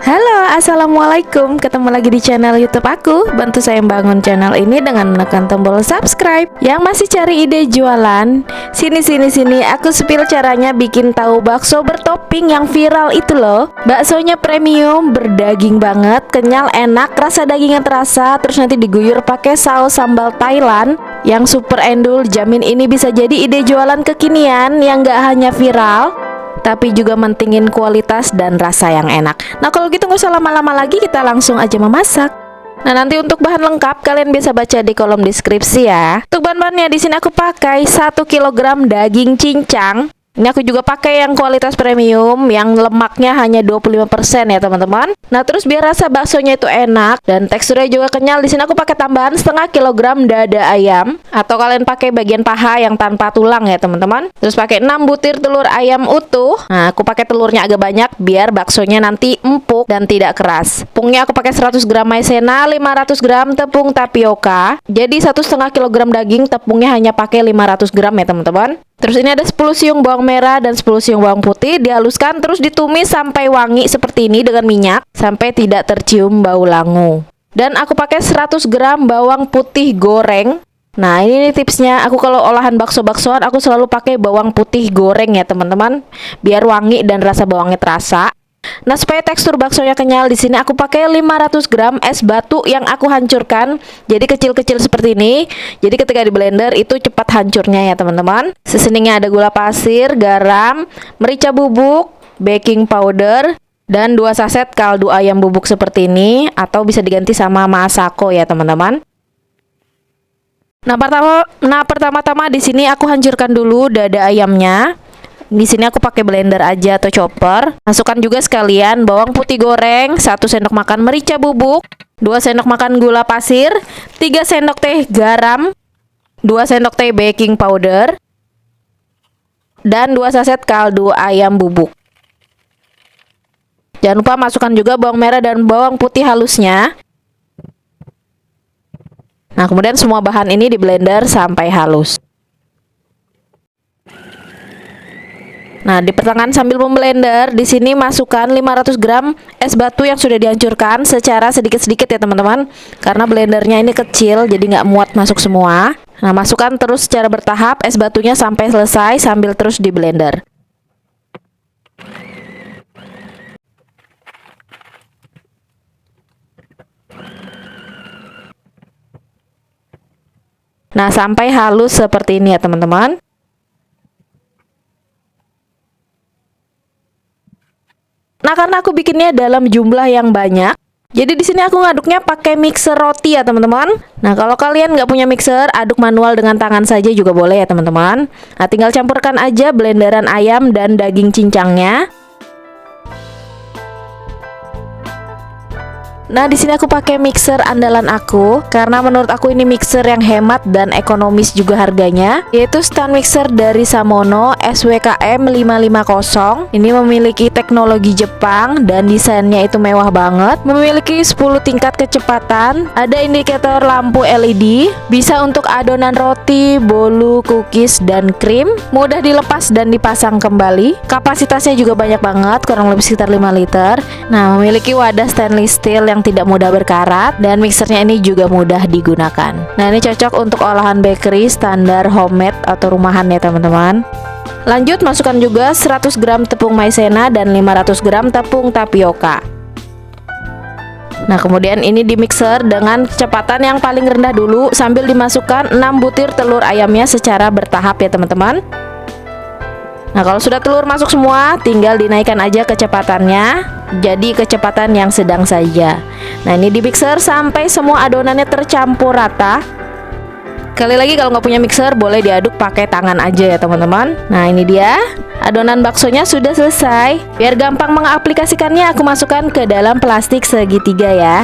Halo, assalamualaikum. Ketemu lagi di channel YouTube aku. Bantu saya membangun channel ini dengan menekan tombol subscribe. Yang masih cari ide jualan, sini. Aku spill caranya bikin tahu bakso bertopping yang viral itu loh. Baksonya premium, berdaging banget, kenyal, enak, rasa dagingnya terasa. Terus nanti diguyur pakai saus sambal Thailand yang super endul. Jamin ini bisa jadi ide jualan kekinian yang gak hanya viral, tapi juga mentingin kualitas dan rasa yang enak. Nah kalau gitu nggak usah lama-lama lagi, kita langsung aja memasak. Nah nanti untuk bahan lengkap kalian bisa baca di kolom deskripsi ya. Untuk bahan-bahannya di sini aku pakai 1 kilogram daging cincang. Ini aku juga pakai yang kualitas premium, yang lemaknya hanya 25% ya teman-teman. Nah terus biar rasa baksonya itu enak dan teksturnya juga kenyal, di sini aku pakai tambahan setengah kilogram dada ayam, atau kalian pakai bagian paha yang tanpa tulang ya teman-teman. Terus pakai 6 butir telur ayam utuh. Nah aku pakai telurnya agak banyak biar baksonya nanti empuk dan tidak keras. Tepungnya aku pakai 100 gram maizena, 500 gram tepung tapioka. Jadi 1,5 kilogram daging, tepungnya hanya pakai 500 gram ya teman-teman. Terus ini ada 10 siung bawang merah dan 10 siung bawang putih, dihaluskan terus ditumis sampai wangi seperti ini dengan minyak sampai tidak tercium bau langu. Dan aku pakai 100 gram bawang putih goreng. Nah ini nih tipsnya, aku kalau olahan bakso-baksoan aku selalu pakai bawang putih goreng ya teman-teman, biar wangi dan rasa bawangnya terasa. Nah supaya tekstur baksonya kenyal, di sini aku pakai 500 gram es batu yang aku hancurkan jadi kecil-kecil seperti ini. Jadi ketika di blender itu cepat hancurnya ya teman-teman. Seasoningnya ada gula pasir, garam, merica bubuk, baking powder, dan 2 saset kaldu ayam bubuk seperti ini, atau bisa diganti sama masako ya teman-teman. Nah pertama-tama di sini aku hancurkan dulu dada ayamnya. Di sini aku pakai blender aja atau chopper. Masukkan juga sekalian bawang putih goreng, 1 sendok makan merica bubuk, 2 sendok makan gula pasir, 3 sendok teh garam, 2 sendok teh baking powder, dan 2 saset kaldu ayam bubuk. Jangan lupa masukkan juga bawang merah dan bawang putih halusnya. Nah kemudian semua bahan ini di blender sampai halus. Nah, di pertengahan sambil memblender, di sini masukkan 500 gram es batu yang sudah dihancurkan secara sedikit-sedikit ya teman-teman. Karena blendernya ini kecil, jadi nggak muat masuk semua. Nah, masukkan terus secara bertahap es batunya sampai selesai sambil terus di blender. Nah, sampai halus seperti ini ya teman-teman. Nah, karena aku bikinnya dalam jumlah yang banyak, jadi di sini aku ngaduknya pakai mixer roti ya teman-teman. Nah, kalau kalian nggak punya mixer, aduk manual dengan tangan saja juga boleh ya teman-teman. Nah, tinggal campurkan aja blenderan ayam dan daging cincangnya. Nah, di sini aku pakai mixer andalan aku karena menurut aku ini mixer yang hemat dan ekonomis juga harganya, yaitu stand mixer dari Samono SWKM 550. Ini memiliki teknologi Jepang dan desainnya itu mewah banget. Memiliki 10 tingkat kecepatan, ada indikator lampu LED, bisa untuk adonan roti, bolu, cookies, dan krim. Mudah dilepas dan dipasang kembali. Kapasitasnya juga banyak banget, kurang lebih sekitar 5 liter. Nah, memiliki wadah stainless steel yang tidak mudah berkarat, dan mixernya ini juga mudah digunakan. Nah ini cocok untuk olahan bakery standar homemade atau rumahan ya teman-teman. Lanjut masukkan juga 100 gram tepung maizena dan 500 gram tepung tapioka. Nah kemudian ini di mixer dengan kecepatan yang paling rendah dulu sambil dimasukkan 6 butir telur ayamnya secara bertahap ya teman-teman. Nah kalau sudah telur masuk semua, tinggal dinaikkan aja kecepatannya, jadi kecepatan yang sedang saja. Nah ini di mixer sampai semua adonannya tercampur rata. Sekali lagi kalau nggak punya mixer boleh diaduk pakai tangan aja ya teman-teman. Nah ini dia, adonan baksonya sudah selesai. Biar gampang mengaplikasikannya, aku masukkan ke dalam plastik segitiga ya.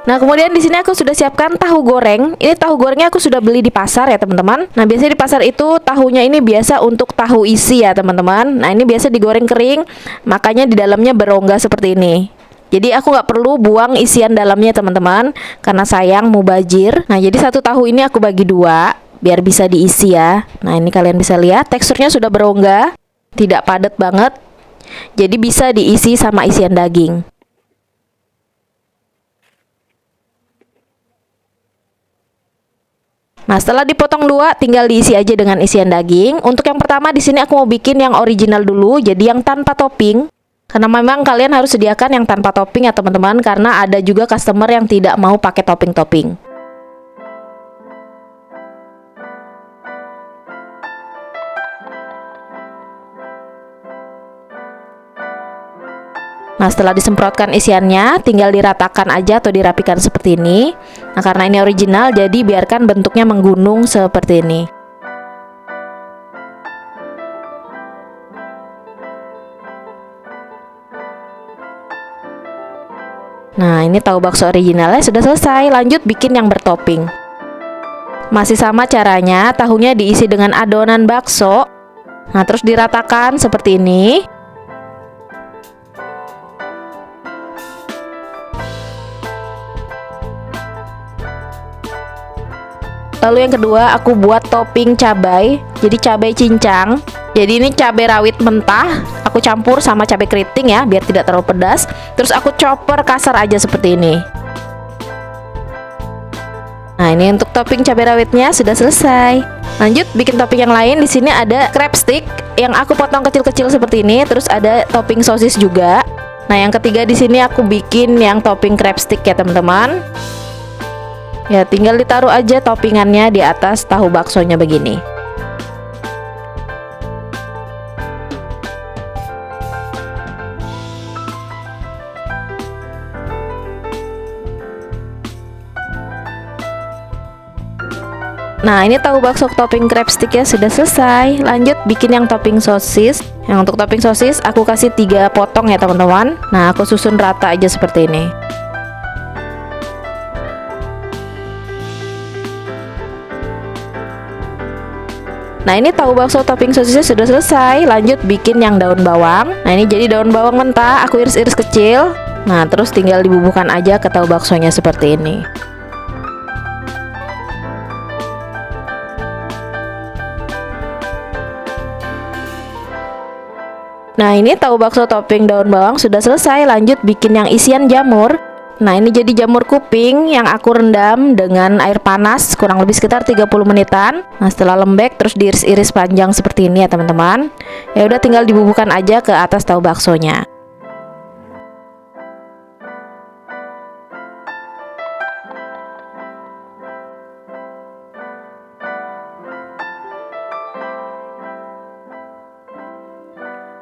Nah, kemudian di sini aku sudah siapkan tahu goreng. Ini tahu gorengnya aku sudah beli di pasar ya, teman-teman. Nah, biasanya di pasar itu tahunya ini biasa untuk tahu isi ya, teman-teman. Nah, ini biasa digoreng kering, makanya di dalamnya berongga seperti ini. Jadi aku nggak perlu buang isian dalamnya, teman-teman, karena sayang mubazir. Nah, jadi satu tahu ini aku bagi dua biar bisa diisi ya. Nah, ini kalian bisa lihat teksturnya sudah berongga, tidak padat banget. Jadi bisa diisi sama isian daging. Nah, setelah dipotong dua, tinggal diisi aja dengan isian daging. Untuk yang pertama di sini aku mau bikin yang original dulu, jadi yang tanpa topping. Karena memang kalian harus sediakan yang tanpa topping ya, teman-teman, karena ada juga customer yang tidak mau pakai topping-topping. Nah, setelah disemprotkan isiannya, tinggal diratakan aja atau dirapikan seperti ini. Nah, karena ini original, jadi biarkan bentuknya menggunung seperti ini. Nah, ini tahu bakso originalnya sudah selesai. Lanjut bikin yang bertopping. Masih sama caranya, tahunya diisi dengan adonan bakso. Nah, terus diratakan seperti ini. Lalu yang kedua aku buat topping cabai. Jadi cabai cincang. Jadi ini cabai rawit mentah, aku campur sama cabai keriting ya, biar tidak terlalu pedas. Terus aku chopper kasar aja seperti ini. Nah, ini untuk topping cabai rawitnya sudah selesai. Lanjut bikin topping yang lain. Di sini ada crab stick yang aku potong kecil-kecil seperti ini. Terus ada topping sosis juga. Nah, yang ketiga di sini aku bikin yang topping crab stick ya, teman-teman. Ya, tinggal ditaruh aja toppingannya di atas tahu baksonya begini. Nah, ini tahu bakso topping crab stick ya sudah selesai. Lanjut bikin yang topping sosis. Yang untuk topping sosis aku kasih 3 potong ya, teman-teman. Nah, aku susun rata aja seperti ini. Nah, ini tahu bakso topping sosisnya sudah selesai. Lanjut bikin yang daun bawang. Nah, ini jadi daun bawang mentah, aku iris-iris kecil. Nah, terus tinggal dibubuhkan aja ke tahu baksonya seperti ini. Nah, ini tahu bakso topping daun bawang sudah selesai. Lanjut bikin yang isian jamur. Nah, ini jadi jamur kuping yang aku rendam dengan air panas kurang lebih sekitar 30 menitan. Nah, setelah lembek terus diiris-iris panjang seperti ini ya, teman-teman. Ya udah tinggal dibubuhkan aja ke atas tahu baksonya.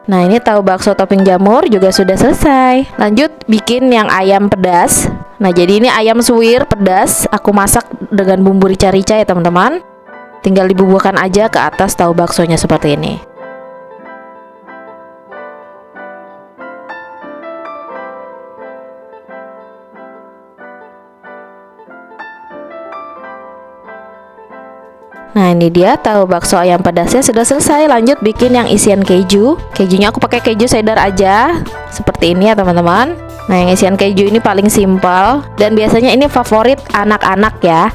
Nah, ini tahu bakso topping jamur juga sudah selesai. Lanjut bikin yang ayam pedas. Nah, jadi ini ayam suwir pedas. Aku masak dengan bumbu rica-rica ya, teman-teman. Tinggal dibubuhkan aja ke atas tahu baksonya seperti ini. Nah, ini dia tahu bakso ayam pedasnya sudah selesai. Lanjut bikin yang isian keju. Kejunya aku pakai keju cheddar aja seperti ini ya, teman-teman. Nah, yang isian keju ini paling simpel dan biasanya ini favorit anak-anak ya.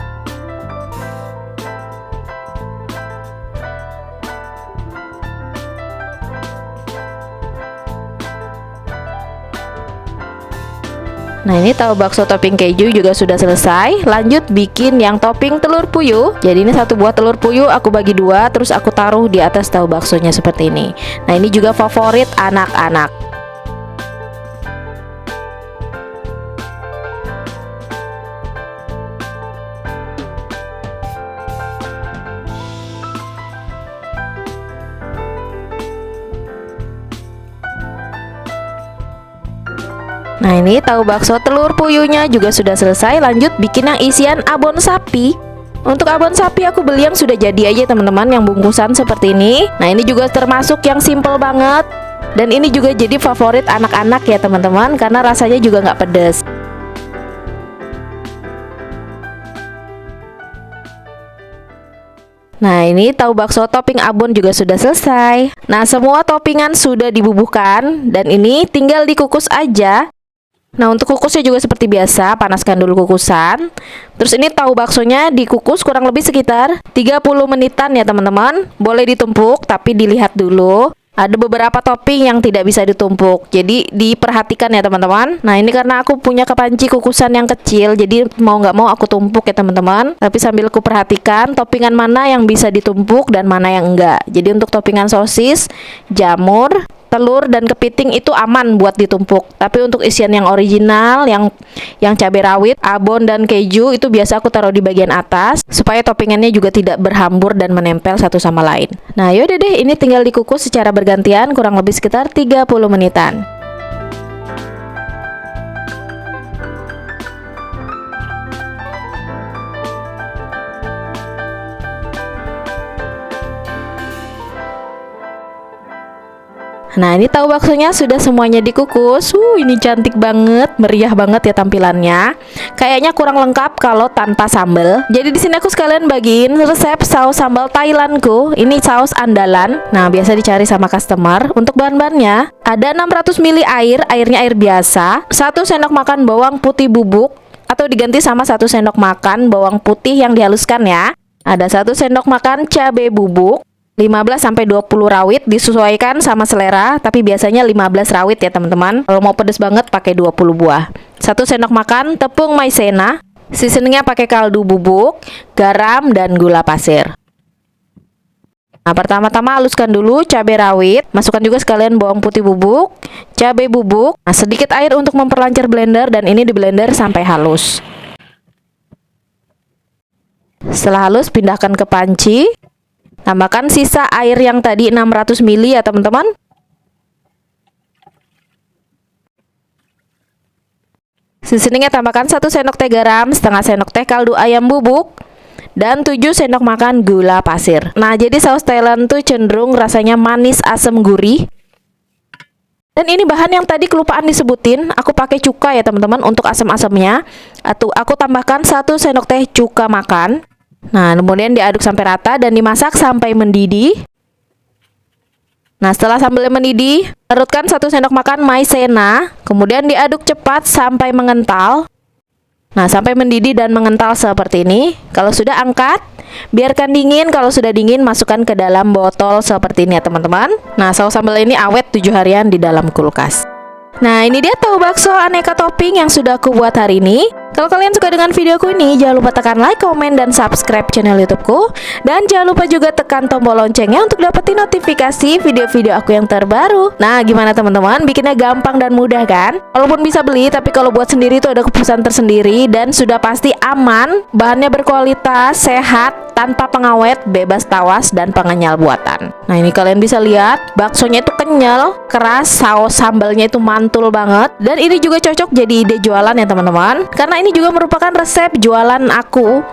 Nah, ini tahu bakso topping keju juga sudah selesai. Lanjut bikin yang topping telur puyuh. Jadi ini 1 buah telur puyuh aku bagi 2, terus aku taruh di atas tahu baksonya seperti ini. Nah, ini juga favorit anak-anak. Nah, ini tahu bakso telur puyuhnya juga sudah selesai. Lanjut bikin yang isian abon sapi. Untuk abon sapi aku beli yang sudah jadi aja, teman-teman, yang bungkusan seperti ini. Nah, ini juga termasuk yang simple banget. Dan ini juga jadi favorit anak-anak ya, teman-teman, karena rasanya juga nggak pedas. Nah, ini tahu bakso topping abon juga sudah selesai. Nah, semua toppingan sudah dibubuhkan dan ini tinggal dikukus aja. Nah, untuk kukusnya juga seperti biasa, panaskan dulu kukusan. Terus ini tahu baksonya dikukus kurang lebih sekitar 30 menitan ya teman-teman. Boleh ditumpuk, tapi dilihat dulu. Ada beberapa topping yang tidak bisa ditumpuk, jadi diperhatikan ya teman-teman. Nah, ini karena aku punya kepanci kukusan yang kecil, jadi mau nggak mau aku tumpuk ya teman-teman. Tapi sambil aku perhatikan toppingan mana yang bisa ditumpuk dan mana yang enggak. Jadi untuk toppingan sosis, jamur, telur dan kepiting itu aman buat ditumpuk. Tapi untuk isian yang original, yang cabai rawit, abon dan keju itu biasa aku taruh di bagian atas supaya toppingannya juga tidak berhambur dan menempel satu sama lain. Nah, yaudah deh, ini tinggal dikukus secara bergantian kurang lebih sekitar 30 menitan. Nah, ini tahu baksonya sudah semuanya dikukus. Ini cantik banget, meriah banget ya tampilannya. Kayaknya kurang lengkap kalau tanpa sambal. Jadi di sini aku sekalian bagiin resep saus sambal Thailandku. Ini saus andalan. Nah, biasa dicari sama customer. Untuk bahan-bahannya ada 600 ml air, airnya air biasa, 1 sendok makan bawang putih bubuk atau diganti sama 1 sendok makan bawang putih yang dihaluskan ya. Ada 1 sendok makan cabai bubuk, 15-20 rawit, disesuaikan sama selera, tapi biasanya 15 rawit ya teman-teman. Kalau mau pedes banget pakai 20 buah. 1 sendok makan tepung maizena, seasoningnya pakai kaldu bubuk, garam dan gula pasir. Nah, pertama-tama haluskan dulu cabai rawit, masukkan juga sekalian bawang putih bubuk, cabai bubuk. Nah, sedikit air untuk memperlancar blender dan ini di blender sampai halus. Setelah halus, pindahkan ke panci. Tambahkan sisa air yang tadi 600 ml ya teman-teman. Seasoningnya tambahkan 1 sendok teh garam, setengah sendok teh kaldu ayam bubuk, dan 7 sendok makan gula pasir. Nah, jadi saus Thailand tuh cenderung rasanya manis, asam, gurih. Dan ini bahan yang tadi kelupaan disebutin, aku pakai cuka ya teman-teman untuk asam-asamnya. Atau aku tambahkan 1 sendok teh cuka makan. Nah, kemudian diaduk sampai rata dan dimasak sampai mendidih. Nah, setelah sambalnya mendidih, larutkan 1 sendok makan maizena, kemudian diaduk cepat sampai mengental. Nah, sampai mendidih dan mengental seperti ini. Kalau sudah, angkat, biarkan dingin. Kalau sudah dingin, masukkan ke dalam botol seperti ini ya teman-teman. Nah, saus sambal ini awet 7 harian di dalam kulkas. Nah, ini dia tahu bakso aneka topping yang sudah aku buat hari ini. Kalau kalian suka dengan videoku ini, jangan lupa tekan like, komen, dan subscribe channel YouTubeku. Dan jangan lupa juga tekan tombol loncengnya untuk dapetin notifikasi video-video aku yang terbaru. Nah, gimana teman-teman? Bikinnya gampang dan mudah kan? Walaupun bisa beli, tapi kalau buat sendiri itu ada kepuasan tersendiri dan sudah pasti aman, bahannya berkualitas, sehat, tanpa pengawet, bebas tawas, dan pengenyal buatan. Nah, ini kalian bisa lihat, baksonya itu kenyal, keras, saus sambalnya itu mantul banget. Dan ini juga cocok jadi ide jualan ya teman-teman, karena ini juga merupakan resep jualan aku.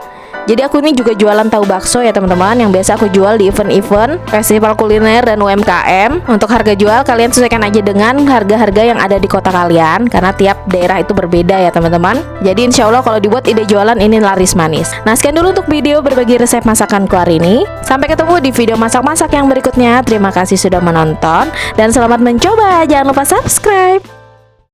Jadi aku ini juga jualan tahu bakso ya teman-teman, yang biasa aku jual di event-event, festival kuliner, dan UMKM. Untuk harga jual kalian sesuaikan aja dengan harga-harga yang ada di kota kalian, karena tiap daerah itu berbeda ya teman-teman. Jadi insya Allah kalau dibuat ide jualan ini laris manis. Nah, sekian dulu untuk video berbagi resep masakanku hari ini. Sampai ketemu di video masak-masak yang berikutnya. Terima kasih sudah menonton dan selamat mencoba. Jangan lupa subscribe.